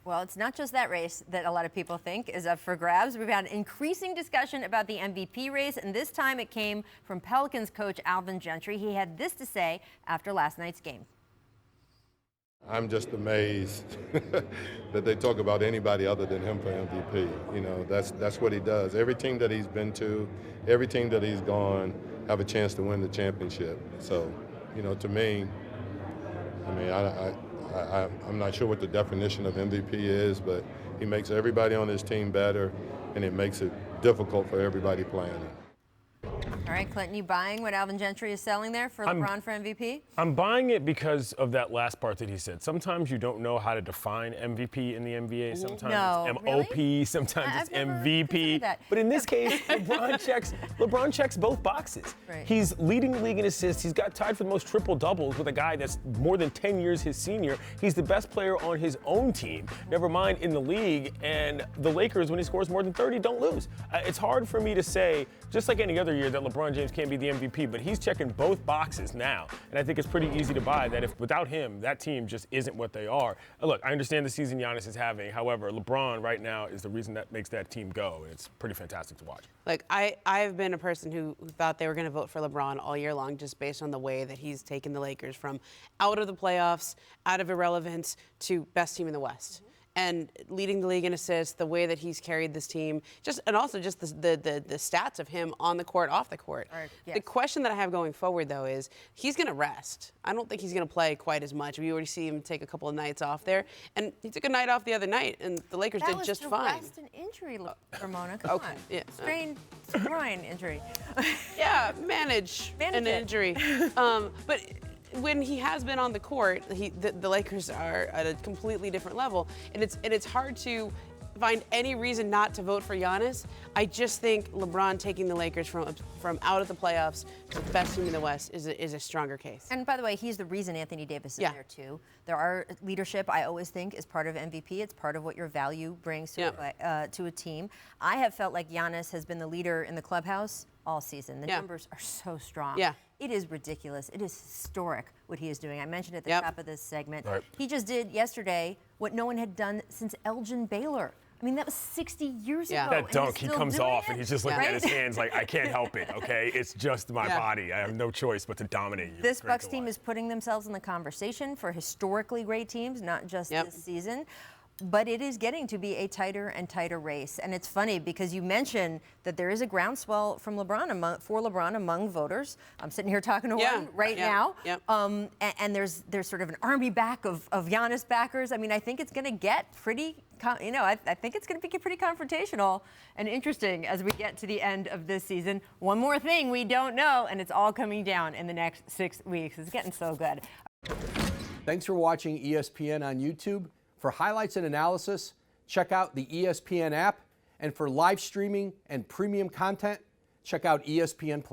Well, it's not just that race that a lot of people think is up for grabs. We've had increasing discussion about the MVP race, and this time it came from Pelicans coach Alvin Gentry. He had this to say after last night's game. I'm just amazed that they talk about anybody other than him for MVP. You know, that's what he does. Every team that he's been to, every team that he's gone, have a chance to win the championship. So, you know, to me, I mean, I'm not sure what the definition of MVP is, but he makes everybody on his team better, and it makes it difficult for everybody playing. All right, Clinton, you buying what Alvin Gentry is selling there for LeBron for MVP? I'm buying it because of that last part that he said. Sometimes you don't know how to define MVP in the NBA. Sometimes it's MOP, really? sometimes it's I've never MVP. considered that. But in this case, LeBron checks both boxes. Right. He's leading the league in assists. He's got tied for the most triple doubles with a guy that's more than 10 years his senior. He's the best player on his own team, never mind in the league. And the Lakers, when he scores more than 30, don't lose. It's hard for me to say, just like any other year, that LeBron James can't be the MVP, but he's checking both boxes now. And I think it's pretty easy to buy that if without him, that team just isn't what they are. Look, I understand the season Giannis is having. However, LeBron right now is the reason that makes that team go. And it's pretty fantastic to watch. Like, I've been a person who thought they were going to vote for LeBron all year long just based on the way that he's taken the Lakers from out of the playoffs, out of irrelevance, to best team in the West. And leading the league in assists, the way that he's carried this team, and also just the stats of him on the court, off the court. Right, yes. The question that I have going forward, though, is he's going to rest. I don't think he's going to play quite as much. We already see him take a couple of nights off there. And he took a night off the other night, and the Lakers did just fine. That was an injury, Ramona. Come Okay, on. yeah. Strained groin injury. Yeah, manage an injury. But when he has been on the court, the Lakers are at a completely different level, and it's hard to find any reason not to vote for Giannis. I just think LeBron taking the Lakers from out of the playoffs to the best team in the West is a stronger case. And by the way, he's the reason Anthony Davis is there too. There are leadership, I always think, is part of MVP. It's part of what your value brings to a team. I have felt like Giannis has been the leader in the clubhouse all season. The numbers are so strong. Yeah. It is ridiculous. It is historic what he is doing. I mentioned at the top of this segment. Right. He just did yesterday what no one had done since Elgin Baylor. I mean, that was 60 years ago. That dunk, he comes off it. and he's just looking at his hands like, I can't help it, okay? It's just my body. I have no choice but to dominate you. This Bucks team is putting themselves in the conversation for historically great teams, not just this season. But it is getting to be a tighter and tighter race. And it's funny because you mentioned that there is a groundswell from LeBron among voters. I'm sitting here talking to one right now. And there's sort of an army back of Giannis backers. I mean, I think it's going to get pretty, I think it's going to be pretty confrontational and interesting as we get to the end of this season. One more thing we don't know, and it's all coming down in the next 6 weeks. It's getting so good. Thanks for watching ESPN on YouTube. For highlights and analysis, check out the ESPN app. And for live streaming and premium content, check out ESPN+.